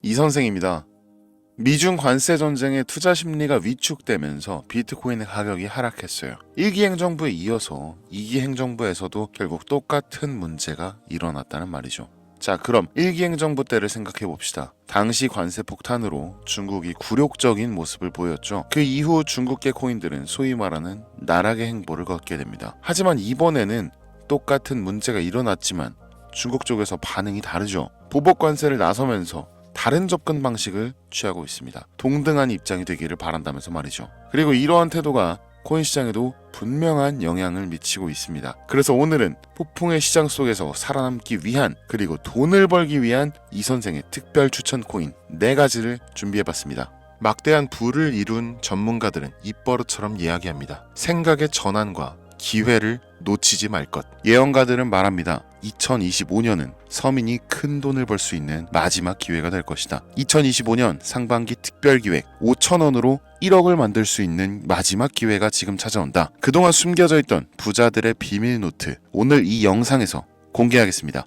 이 선생입니다. 미중 관세 전쟁의 투자 심리가 위축되면서 비트코인의 가격이 하락했어요. 1기 행정부에 이어서 2기 행정부에서도 결국 똑같은 문제가 일어났다는 말이죠. 자, 그럼 1기 행정부 때를 생각해 봅시다. 당시 관세 폭탄으로 중국이 굴욕적인 모습을 보였죠. 그 이후 중국계 코인들은 소위 말하는 나락의 행보를 걷게 됩니다. 하지만 이번에는 똑같은 문제가 일어났지만 중국 쪽에서 반응이 다르죠. 보복 관세를 나서면서 다른 접근 방식을 취하고 있습니다. 동등한 입장이 되기를 바란다면서 말이죠. 그리고 이러한 태도가 코인 시장에도 분명한 영향을 미치고 있습니다. 그래서 오늘은 폭풍의 시장 속에서 살아남기 위한, 그리고 돈을 벌기 위한 이 선생의 특별 추천 코인 4가지를 준비해봤습니다. 막대한 부를 이룬 전문가들은 입버릇처럼 이야기합니다. 생각의 전환과 기회를 놓치지 말 것. 예언가들은 말합니다. 2025년은 서민이 큰 돈을 벌 수 있는 마지막 기회가 될 것이다. 2025년 상반기 특별기획 5,000원으로 1억을 만들 수 있는 마지막 기회가 지금 찾아온다. 그동안 숨겨져 있던 부자들의 비밀 노트, 오늘 이 영상에서 공개하겠습니다.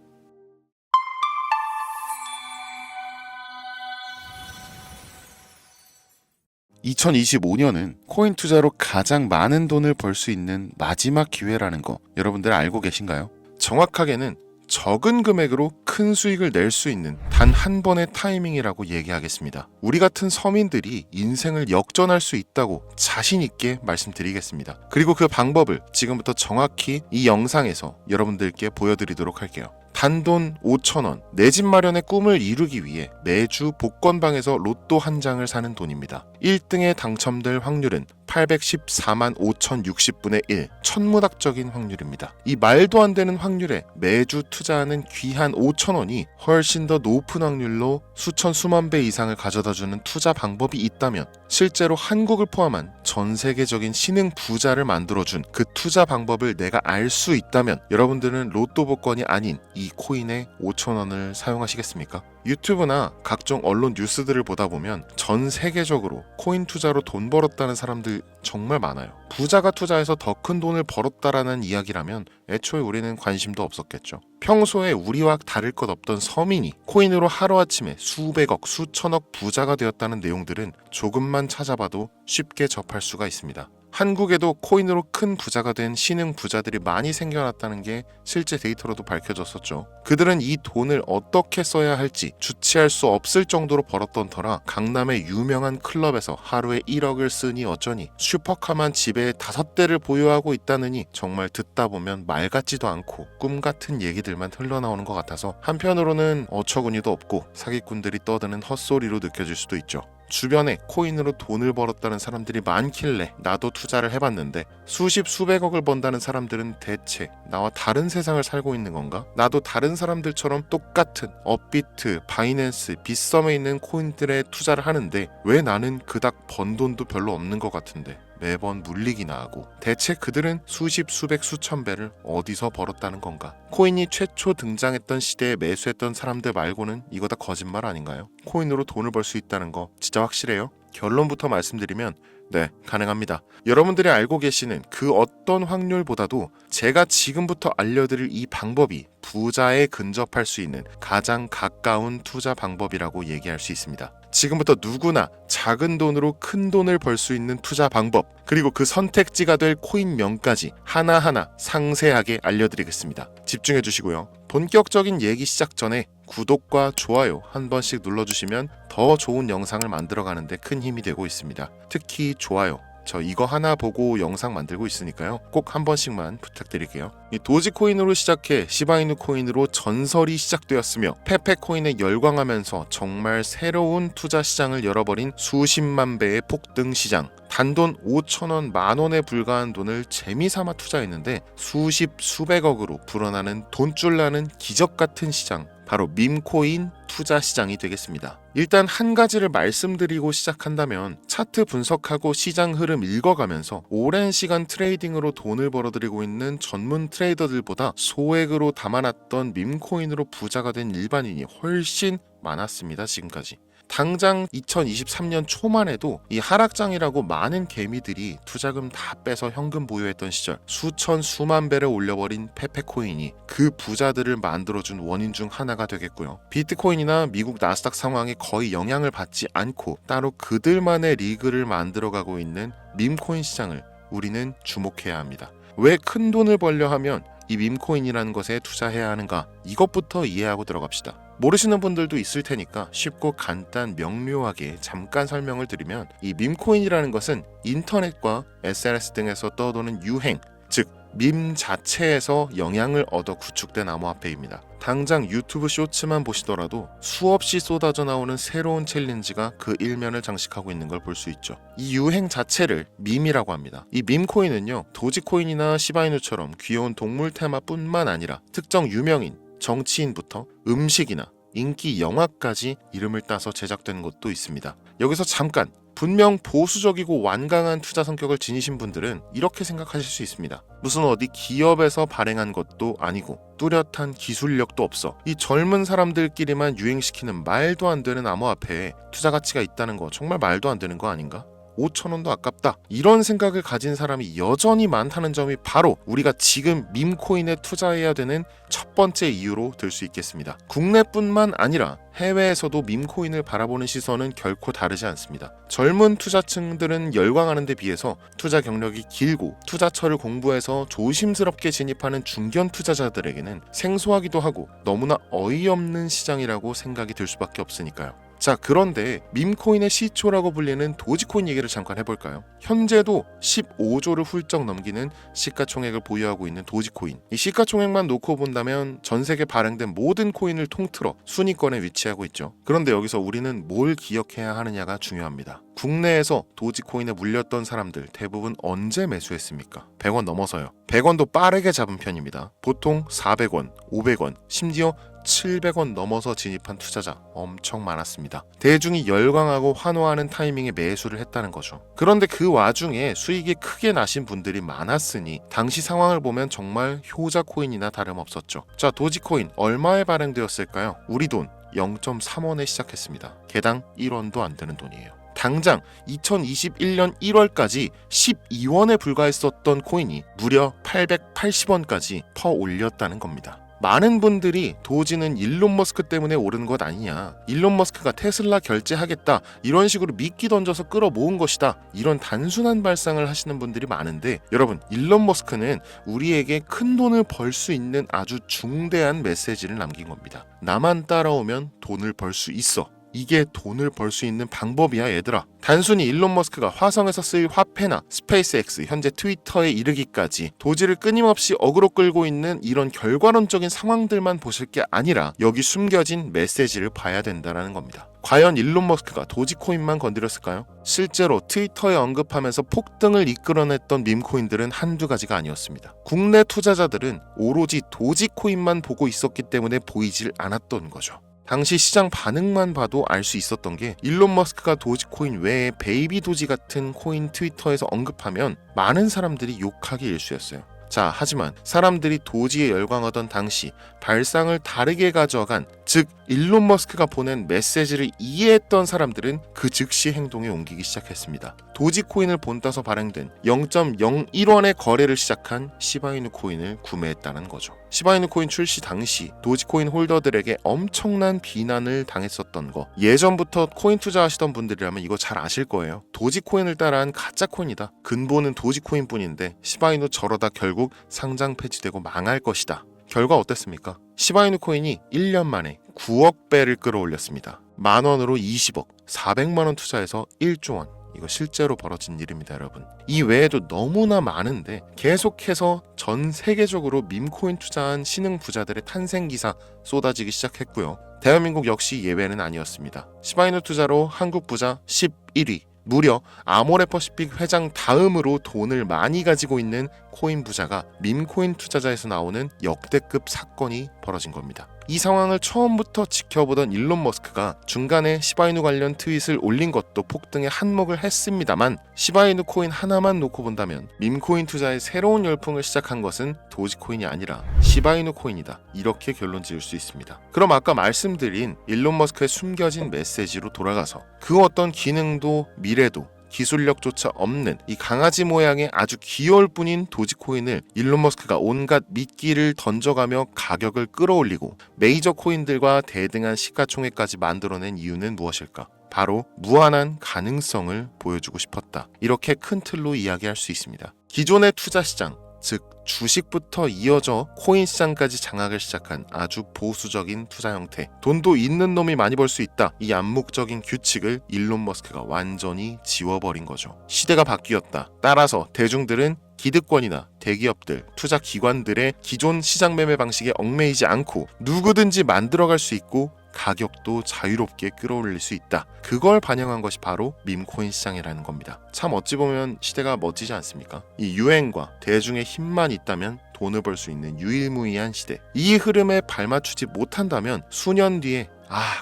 (2025년은) 코인 투자로 가장 많은 돈을 벌 수 있는 마지막 기회라는 거 여러분들 알고 계신가요? 정확하게는 적은 금액으로 큰 수익을 낼 수 있는 단 한 번의 타이밍이라고 얘기하겠습니다. 우리 같은 서민들이 인생을 역전할 수 있다고 자신 있게 말씀드리겠습니다. 그리고 그 방법을 지금부터 정확히 이 영상에서 여러분들께 보여드리도록 할게요. 단돈 5,000원, 내 집 마련의 꿈을 이루기 위해 매주 복권방에서 로또 한 장을 사는 돈입니다. 1등에 당첨될 확률은 814만 5,060분의 1, 천문학적인 확률입니다. 이 말도 안 되는 확률에 매주 투자하는 귀한 5,000원이 훨씬 더 높은 확률로 수천 수만 배 이상을 가져다주는 투자 방법이 있다면, 실제로 한국을 포함한 전 세계적인 신흥 부자를 만들어준 그 투자 방법을 내가 알 수 있다면 여러분들은 로또 복권이 아닌 이 코인의 5,000원을 사용하시겠습니까? 유튜브나 각종 언론 뉴스들을 보다 보면 전 세계적으로 코인 투자로 돈 벌었다는 사람들 정말 많아요. 부자가 투자해서 더 큰 돈을 벌었다라는 이야기라면 애초에 우리는 관심도 없었겠죠. 평소에 우리와 다를 것 없던 서민이 코인으로 하루아침에 수백억, 수천억 부자가 되었다는 내용들은 조금만 찾아봐도 쉽게 접할 수가 있습니다. 한국에도 코인으로 큰 부자가 된 신흥 부자들이 많이 생겨났다는 게 실제 데이터로도 밝혀졌었죠. 그들은 이 돈을 어떻게 써야 할지 주체할 수 없을 정도로 벌었던 터라 강남의 유명한 클럽에서 하루에 1억을 쓰니 어쩌니, 슈퍼카만 집에 5대를 보유하고 있다느니 정말 듣다 보면 말 같지도 않고 꿈 같은 얘기들만 흘러나오는 것 같아서 한편으로는 어처구니도 없고 사기꾼들이 떠드는 헛소리로 느껴질 수도 있죠. 주변에 코인으로 돈을 벌었다는 사람들이 많길래 나도 투자를 해봤는데 수십 수백억을 번다는 사람들은 대체 나와 다른 세상을 살고 있는 건가? 나도 다른 사람들처럼 똑같은 업비트, 바이낸스, 빗썸에 있는 코인들에 투자를 하는데 왜 나는 그닥 번 돈도 별로 없는 것 같은데 매번 물리기나 하고, 대체 그들은 수십, 수백, 수천 배를 어디서 벌었다는 건가? 코인이 최초 등장했던 시대에 매수했던 사람들 말고는 이거 다 거짓말 아닌가요? 코인으로 돈을 벌 수 있다는 거 진짜 확실해요? 결론부터 말씀드리면 네, 가능합니다. 여러분들이 알고 계시는 그 어떤 확률보다도 제가 지금부터 알려드릴 이 방법이 부자에 근접할 수 있는 가장 가까운 투자 방법이라고 얘기할 수 있습니다. 지금부터 누구나 작은 돈으로 큰 돈을 벌 수 있는 투자 방법, 그리고 그 선택지가 될 코인명까지 하나하나 상세하게 알려드리겠습니다. 집중해 주시고요. 본격적인 얘기 시작 전에 구독과 좋아요 한 번씩 눌러주시면 더 좋은 영상을 만들어가는데 큰 힘이 되고 있습니다. 특히 좋아요, 저 이거 하나 보고 영상 만들고 있으니까요. 꼭 한 번씩만 부탁드릴게요. 이 도지코인으로 시작해 시바이누 코인으로 전설이 시작되었으며 페페코인에 열광하면서 정말 새로운 투자 시장을 열어버린 수십만 배의 폭등 시장. 단돈 5,000원, 만원에 불과한 돈을 재미삼아 투자했는데 수십, 수백억으로 불어나는 돈줄 나는 기적 같은 시장, 바로 밈코인 투자 시장이 되겠습니다. 일단 한 가지를 말씀드리고 시작한다면, 차트 분석하고 시장 흐름 읽어가면서 오랜 시간 트레이딩으로 돈을 벌어들이고 있는 전문 트레이더들보다 소액으로 담아놨던 밈코인으로 부자가 된 일반인이 훨씬 많았습니다. 지금까지. 당장 2023년 초만 해도 이 하락장이라고 많은 개미들이 투자금 다 빼서 현금 보유했던 시절, 수천 수만 배를 올려버린 페페코인이 그 부자들을 만들어준 원인 중 하나가 되겠고요. 비트코인이 비트코인이나 미국 나스닥 상황에 거의 영향을 받지 않고 따로 그들만의 리그를 만들어가고 있는 밈코인 시장을 우리는 주목해야 합니다. 왜 큰 돈을 벌려 하면 이 밈코인이라는 것에 투자해야 하는가? 이것부터 이해하고 들어갑시다. 모르시는 분들도 있을 테니까 쉽고 간단 명료하게 잠깐 설명을 드리면, 이 밈코인이라는 것은 인터넷과 SNS 등에서 떠도는 유행, 즉 밈 자체에서 영향을 얻어 구축된 암호화폐입니다. 당장 유튜브 쇼츠만 보시더라도 수없이 쏟아져 나오는 새로운 챌린지가 그 일면을 장식하고 있는 걸 볼 수 있죠. 이 유행 자체를 밈이라고 합니다. 이 밈코인은요, 도지코인이나 시바이누처럼 귀여운 동물 테마뿐만 아니라 특정 유명인, 정치인부터 음식이나 인기 영화까지 이름을 따서 제작된 것도 있습니다. 여기서 잠깐, 분명 보수적이고 완강한 투자 성격을 지니신 분들은 이렇게 생각하실 수 있습니다. 무슨 어디 기업에서 발행한 것도 아니고 뚜렷한 기술력도 없어 이 젊은 사람들끼리만 유행시키는 말도 안 되는 암호화폐에 투자 가치가 있다는 거 정말 말도 안 되는 거 아닌가? 5,000원도 아깝다, 이런 생각을 가진 사람이 여전히 많다는 점이 바로 우리가 지금 밈코인에 투자해야 되는 첫 번째 이유로 들 수 있겠습니다. 국내뿐만 아니라 해외에서도 밈코인을 바라보는 시선은 결코 다르지 않습니다. 젊은 투자층들은 열광하는 데 비해서 투자 경력이 길고 투자처를 공부해서 조심스럽게 진입하는 중견 투자자들에게는 생소하기도 하고 너무나 어이없는 시장이라고 생각이 들 수밖에 없으니까요. 자, 그런데 밈코인의 시초라고 불리는 도지코인 얘기를 잠깐 해볼까요? 현재도 15조를 훌쩍 넘기는 시가총액을 보유하고 있는 도지코인. 이 시가총액만 놓고 본다면 전 세계 발행된 모든 코인을 통틀어 순위권에 위치하고 있죠. 그런데 여기서 우리는 뭘 기억해야 하느냐가 중요합니다. 국내에서 도지코인에 물렸던 사람들 대부분 언제 매수했습니까? 100원 넘어서요. 100원도 빠르게 잡은 편입니다. 보통 400원, 500원, 심지어 700원 넘어서 진입한 투자자 엄청 많았습니다. 대중이 열광하고 환호하는 타이밍에 매수를 했다는 거죠. 그런데 그 와중에 수익이 크게 나신 분들이 많았으니 당시 상황을 보면 정말 효자 코인이나 다름없었죠. 자, 도지코인 얼마에 발행되었을까요? 우리 돈 0.3원에 시작했습니다. 개당 1원도 안 되는 돈이에요. 당장 2021년 1월까지 12원에 불과했었던 코인이 무려 880원까지 퍼 올렸다는 겁니다. 많은 분들이 도지는 일론 머스크 때문에 오른 것 아니냐, 일론 머스크가 테슬라 결제하겠다, 이런 식으로 미끼 던져서 끌어모은 것이다, 이런 단순한 발상을 하시는 분들이 많은데, 여러분, 일론 머스크는 우리에게 큰 돈을 벌 수 있는 아주 중대한 메시지를 남긴 겁니다. 나만 따라오면 돈을 벌 수 있어. 이게 돈을 벌 수 있는 방법이야, 얘들아. 단순히 일론 머스크가 화성에서 쓸 화폐나 스페이스X, 현재 트위터에 이르기까지 도지를 끊임없이 어그로 끌고 있는 이런 결과론적인 상황들만 보실 게 아니라 여기 숨겨진 메시지를 봐야 된다는 겁니다. 과연 일론 머스크가 도지코인만 건드렸을까요? 실제로 트위터에 언급하면서 폭등을 이끌어냈던 밈코인들은 한두 가지가 아니었습니다. 국내 투자자들은 오로지 도지코인만 보고 있었기 때문에 보이질 않았던 거죠. 당시 시장 반응만 봐도 알 수 있었던 게, 일론 머스크가 도지코인 외에 베이비 도지 같은 코인 트위터에서 언급하면 많은 사람들이 욕하기 일쑤였어요. 자, 하지만 사람들이 도지에 열광하던 당시 발상을 다르게 가져간, 즉 일론 머스크가 보낸 메시지를 이해했던 사람들은 그 즉시 행동에 옮기기 시작했습니다. 도지코인을 본따서 발행된 0.01원의 거래를 시작한 시바이누 코인을 구매했다는 거죠. 시바이누 코인 출시 당시 도지코인 홀더들에게 엄청난 비난을 당했었던 거, 예전부터 코인 투자하시던 분들이라면 이거 잘 아실 거예요. 도지코인을 따라한 가짜 코인이다, 근본은 도지코인 뿐인데 시바이누 저러다 결국 상장 폐지되고 망할 것이다. 결과 어땠습니까? 시바이누 코인이 1년 만에 9억 배를 끌어올렸습니다. 만원으로 20억, 400만원 투자해서 1조 원. 이거 실제로 벌어진 일입니다, 여러분. 이 외에도 너무나 많은데 계속해서 전 세계적으로 밈코인 투자한 신흥 부자들의 탄생 기사 쏟아지기 시작했고요. 대한민국 역시 예외는 아니었습니다. 시바이누 투자로 한국 부자 11위, 무려 아모레퍼시픽 회장 다음으로 돈을 많이 가지고 있는 코인 부자가 밈코인 투자자에서 나오는 역대급 사건이 벌어진 겁니다. 이 상황을 처음부터 지켜보던 일론 머스크가 중간에 시바이누 관련 트윗을 올린 것도 폭등에 한몫을 했습니다만, 시바이누 코인 하나만 놓고 본다면 밈코인 투자의 새로운 열풍을 시작한 것은 도지코인이 아니라 시바이누 코인이다, 이렇게 결론 지을 수 있습니다. 그럼 아까 말씀드린 일론 머스크의 숨겨진 메시지로 돌아가서 그 어떤 기능도 미래도 기술력조차 없는 이 강아지 모양의 아주 귀여울 뿐인 도지코인을 일론 머스크가 온갖 미끼를 던져가며 가격을 끌어올리고 메이저 코인들과 대등한 시가총액까지 만들어낸 이유는 무엇일까? 바로 무한한 가능성을 보여주고 싶었다. 이렇게 큰 틀로 이야기할 수 있습니다. 기존의 투자 시장, 즉 주식부터 이어져 코인 시장까지 장악을 시작한 아주 보수적인 투자 형태. 돈도 있는 놈이 많이 벌 수 있다. 이 암묵적인 규칙을 일론 머스크가 완전히 지워버린 거죠. 시대가 바뀌었다. 따라서 대중들은 기득권이나 대기업들, 투자 기관들의 기존 시장 매매 방식에 얽매이지 않고 누구든지 만들어갈 수 있고 가격도 자유롭게 끌어올릴 수 있다. 그걸 반영한 것이 바로 밈코인 시장이라는 겁니다. 참 어찌 보면 시대가 멋지지 않습니까? 이 유행과 대중의 힘만 있다면 돈을 벌 수 있는 유일무이한 시대. 이 흐름에 발맞추지 못한다면 수년 뒤에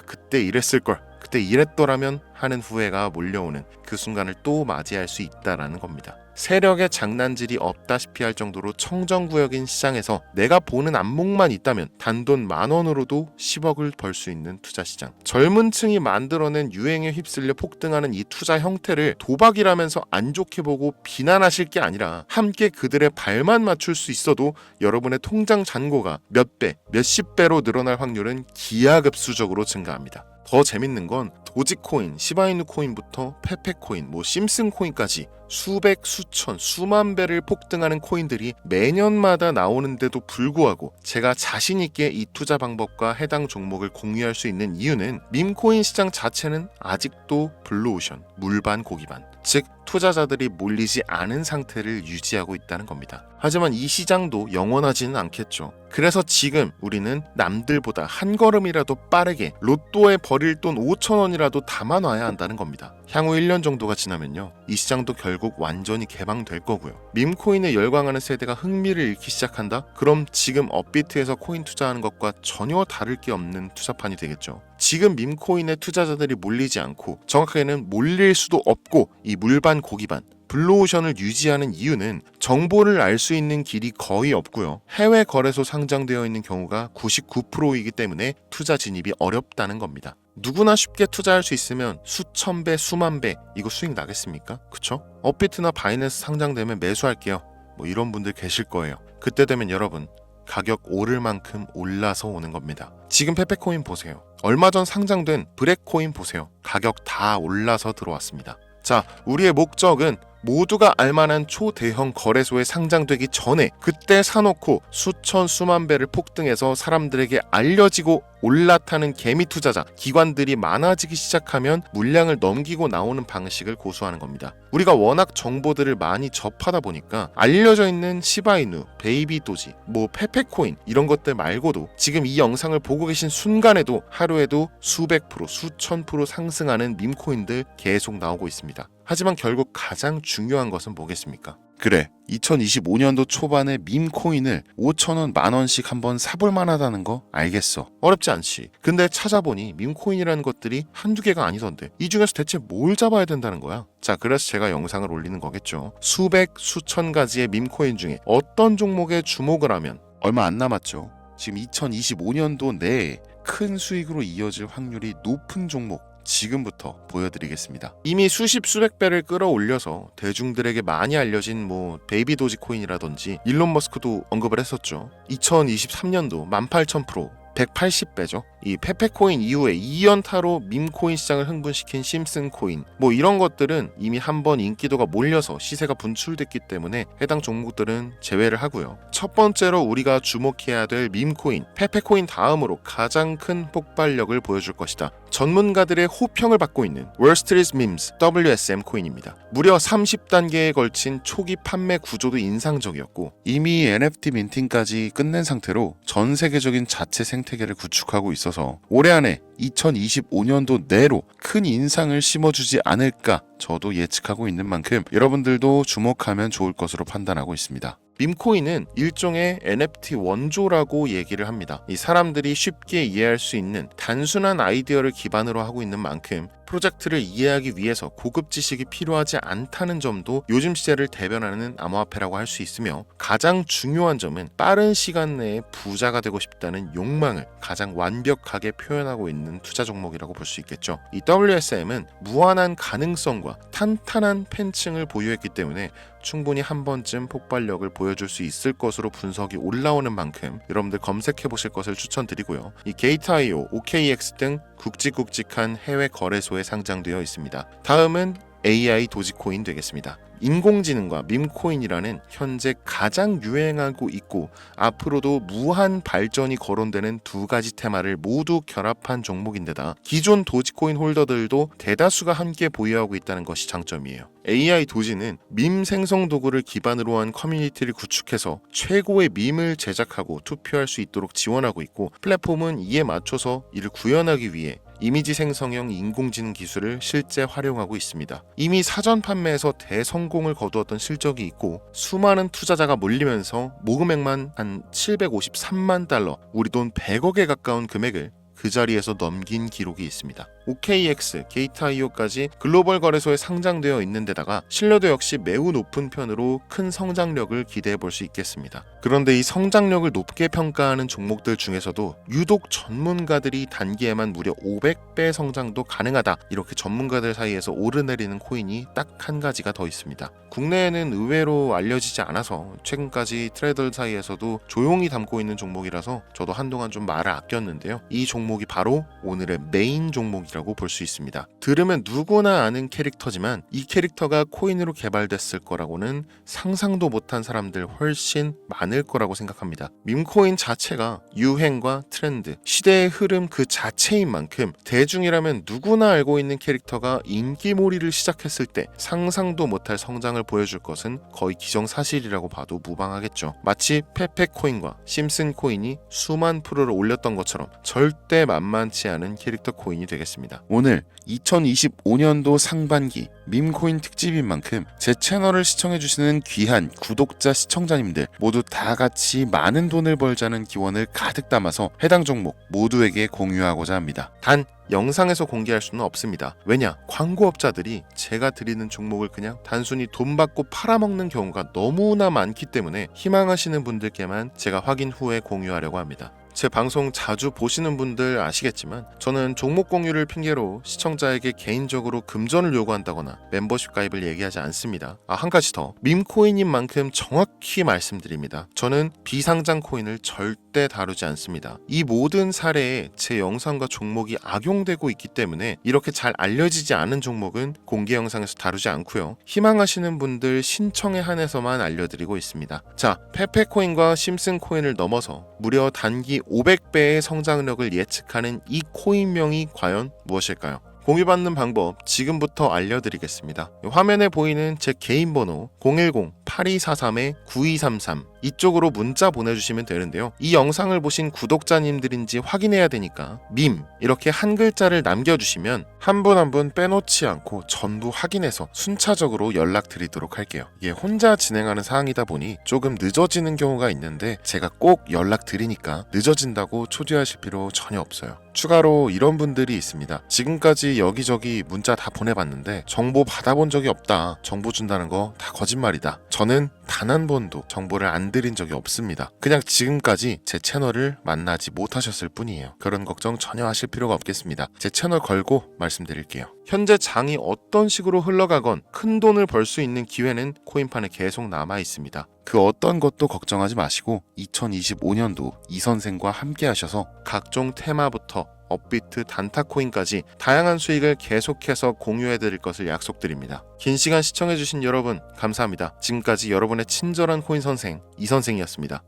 그때 이랬을걸, 그때 이랬더라면 하는 후회가 몰려오는 그 순간을 또 맞이할 수 있다라는 겁니다. 세력의 장난질이 없다시피 할 정도로 청정구역인 시장에서 내가 보는 안목만 있다면 단돈 10,000원으로도 10억을 벌 수 있는 투자 시장. 젊은 층이 만들어낸 유행에 휩쓸려 폭등하는 이 투자 형태를 도박이라면서 안 좋게 보고 비난하실 게 아니라 함께 그들의 발만 맞출 수 있어도 여러분의 통장 잔고가 몇 배, 몇십 배로 늘어날 확률은 기하급수적으로 증가합니다. 더 재밌는 건 도지코인, 시바이누 코인부터 페페코인, 심슨코인까지 수백, 수천, 수만 배를 폭등하는 코인들이 매년마다 나오는데도 불구하고 제가 자신 있게 이 투자 방법과 해당 종목을 공유할 수 있는 이유는 밈코인 시장 자체는 아직도 블루오션, 물반 고기반, 즉 투자자들이 몰리지 않은 상태를 유지하고 있다는 겁니다. 하지만 이 시장도 영원하지는 않겠죠. 그래서 지금 우리는 남들보다 한 걸음이라도 빠르게 로또에 버릴 돈 5,000원이라도 담아놔야 한다는 겁니다. 향후 1년 정도가 지나면요, 이 시장도 결국 완전히 개방될 거고요. 밈코인에 열광하는 세대가 흥미를 잃기 시작한다? 그럼 지금 업비트에서 코인 투자하는 것과 전혀 다를 게 없는 투자판이 되겠죠. 지금 밈코인에 투자자들이 몰리지 않고, 정확하게는 몰릴 수도 없고, 이 물반 고기반 블루오션을 유지하는 이유는 정보를 알 수 있는 길이 거의 없고요. 해외 거래소 상장되어 있는 경우가 99%이기 때문에 투자 진입이 어렵다는 겁니다. 누구나 쉽게 투자할 수 있으면 수천 배, 수만 배 이거 수익 나겠습니까? 그쵸? 업비트나 바이낸스 상장되면 매수할게요. 이런 분들 계실 거예요. 그때 되면 여러분, 가격 오를 만큼 올라서 오는 겁니다. 지금 페페코인 보세요. 얼마 전 상장된 브렉코인 보세요. 가격 다 올라서 들어왔습니다. 자, 우리의 목적은 모두가 알만한 초대형 거래소에 상장되기 전에 그때 사놓고 수천 수만 배를 폭등해서 사람들에게 알려지고 올라타는 개미 투자자, 기관들이 많아지기 시작하면 물량을 넘기고 나오는 방식을 고수하는 겁니다. 우리가 워낙 정보들을 많이 접하다 보니까 알려져 있는 시바이누, 베이비도지, 페페코인 이런 것들 말고도 지금 이 영상을 보고 계신 순간에도 하루에도 수백 프로, 수천 프로 상승하는 밈코인들 계속 나오고 있습니다. 하지만 결국 가장 중요한 것은 뭐겠습니까? 그래, 2025년도 초반에 밈코인을 5,000원, 10,000원씩 한번 사볼 만하다는 거 알겠어. 어렵지 않지. 근데 찾아보니 밈코인이라는 것들이 한두 개가 아니던데 이 중에서 대체 뭘 잡아야 된다는 거야? 자, 그래서 제가 영상을 올리는 거겠죠. 수백, 수천 가지의 밈코인 중에 어떤 종목에 주목을 하면 얼마 안 남았죠. 지금 2025년도 내에 큰 수익으로 이어질 확률이 높은 종목 지금부터 보여드리겠습니다. 이미 수십 수백 배를 끌어올려서 대중들에게 많이 알려진 베이비 도지코인이라든지 일론 머스크도 언급을 했었죠. 2023년도 18,000%, 180배죠. 이 페페코인 이후에 2연타로 밈코인 시장을 흥분시킨 심슨코인 이런 것들은 이미 한번 인기도가 몰려서 시세가 분출됐기 때문에 해당 종목들은 제외를 하고요. 첫 번째로 우리가 주목해야 될 밈코인, 페페코인 다음으로 가장 큰 폭발력을 보여줄 것이다. 전문가들의 호평을 받고 있는 월스트리트 밈스 WSM 코인입니다. 무려 30단계에 걸친 초기 판매 구조도 인상적이었고 이미 NFT 민팅까지 끝낸 상태로 전 세계적인 자체 생태계를 구축하고 있어서 올해 안에 2025년도 내로 큰 인상을 심어주지 않을까 저도 예측하고 있는 만큼 여러분들도 주목하면 좋을 것으로 판단하고 있습니다. 밈코인은 일종의 NFT 원조라고 얘기를 합니다. 이 사람들이 쉽게 이해할 수 있는 단순한 아이디어를 기반으로 하고 있는 만큼 프로젝트를 이해하기 위해서 고급 지식이 필요하지 않다는 점도 요즘 시대를 대변하는 암호화폐라고 할 수 있으며, 가장 중요한 점은 빠른 시간 내에 부자가 되고 싶다는 욕망을 가장 완벽하게 표현하고 있는 투자 종목이라고 볼 수 있겠죠. 이 WSM은 무한한 가능성과 탄탄한 팬층을 보유했기 때문에 충분히 한 번쯤 폭발력을 보여줄 수 있을 것으로 분석이 올라오는 만큼 여러분들 검색해 보실 것을 추천드리고요. 이 게이트.io, OKX 등 굵직굵직한 해외 거래소에 상장되어 있습니다. 다음은 AI 도지코인 되겠습니다. 인공지능과 밈코인이라는 현재 가장 유행하고 있고 앞으로도 무한 발전이 거론되는 두 가지 테마를 모두 결합한 종목인데다 기존 도지코인 홀더들도 대다수가 함께 보유하고 있다는 것이 장점이에요. AI 도지는 밈 생성 도구를 기반으로 한 커뮤니티를 구축해서 최고의 밈을 제작하고 투표할 수 있도록 지원하고 있고, 플랫폼은 이에 맞춰서 이를 구현하기 위해 이미지 생성형 인공지능 기술을 실제 활용하고 있습니다. 이미 사전 판매에서 대성공을 거두었던 실적이 있고 수많은 투자자가 몰리면서 모금액만 한 753만 달러, 우리 돈 100억에 가까운 금액을 그 자리에서 넘긴 기록이 있습니다. OKX, 게이트.io까지 글로벌 거래소에 상장되어 있는 데다가 신뢰도 역시 매우 높은 편으로 큰 성장력을 기대해 볼 수 있겠습니다. 그런데 이 성장력을 높게 평가하는 종목들 중에서도 유독 전문가들이 단기에만 무려 500배 성장도 가능하다, 이렇게 전문가들 사이에서 오르내리는 코인이 딱 한 가지가 더 있습니다. 국내에는 의외로 알려지지 않아서 최근까지 트레이더 사이에서도 조용히 담고 있는 종목이라서 저도 한동안 좀 말을 아꼈는데요. 이 종목이 바로 오늘의 메인 종목이라고 볼 수 있습니다. 들으면 누구나 아는 캐릭터지만 이 캐릭터가 코인으로 개발됐을 거라고는 상상도 못한 사람들 훨씬 많을 거라고 생각합니다. 밈코인 자체가 유행과 트렌드, 시대의 흐름 그 자체인 만큼 대중이라면 누구나 알고 있는 캐릭터가 인기몰이를 시작했을 때 상상도 못할 성장을 보여줄 것은 거의 기정사실이라고 봐도 무방하겠죠. 마치 페페코인과 심슨코인이 수만 프로를 올렸던 것처럼 절대 만만치 않은 캐릭터 코인이 되겠습니다. 오늘 2025년도 상반기 밈코인 특집인 만큼 제 채널을 시청해주시는 귀한 구독자 시청자님들 모두 다 같이 많은 돈을 벌자는 기원을 가득 담아서 해당 종목 모두에게 공유하고자 합니다. 단 영상에서 공개할 수는 없습니다. 왜냐? 광고업자들이 제가 드리는 종목을 그냥 단순히 돈 받고 팔아먹는 경우가 너무나 많기 때문에 희망하시는 분들께만 제가 확인 후에 공유하려고 합니다. 제 방송 자주 보시는 분들 아시겠지만 저는 종목 공유를 핑계로 시청자에게 개인적으로 금전을 요구한다거나 멤버십 가입을 얘기하지 않습니다. 한 가지 더, 밈코인인 만큼 정확히 말씀드립니다. 저는 비상장 코인을 절대 다루지 않습니다. 이 모든 사례에 제 영상과 종목이 악용되고 있기 때문에 이렇게 잘 알려지지 않은 종목은 공개 영상에서 다루지 않고요. 희망하시는 분들 신청에 한해서만 알려드리고 있습니다. 자, 페페코인과 심슨코인을 넘어서 무려 단기 500배의 성장력을 예측하는 이 코인명이 과연 무엇일까요? 공유받는 방법 지금부터 알려드리겠습니다. 화면에 보이는 제 개인 번호 010-8243-9233 이쪽으로 문자 보내주시면 되는데요. 이 영상을 보신 구독자님들인지 확인해야 되니까 밈 이렇게 한 글자를 남겨주시면 한 분 한 분 빼놓지 않고 전부 확인해서 순차적으로 연락드리도록 할게요. 이게 혼자 진행하는 사항이다 보니 조금 늦어지는 경우가 있는데 제가 꼭 연락드리니까 늦어진다고 초조하실 필요 전혀 없어요. 추가로 이런 분들이 있습니다. 지금까지 여기저기 문자 다 보내봤는데 정보 받아본 적이 없다. 정보 준다는 거 다 거짓말이다. 저는 단 한 번도 정보를 안 드린 적이 없습니다. 그냥 지금까지 제 채널을 만나지 못하셨을 뿐이에요. 그런 걱정 전혀 하실 필요가 없겠습니다. 제 채널 걸고 말씀드릴게요. 현재 장이 어떤 식으로 흘러가건 큰 돈을 벌 수 있는 기회는 코인판에 계속 남아 있습니다. 그 어떤 것도 걱정하지 마시고 2025년도 이 선생과 함께 하셔서 각종 테마부터 업비트, 단타코인까지 다양한 수익을 계속해서 공유해드릴 것을 약속드립니다. 긴 시간 시청해주신 여러분 감사합니다. 지금까지 여러분의 친절한 코인 선생 이선생이었습니다.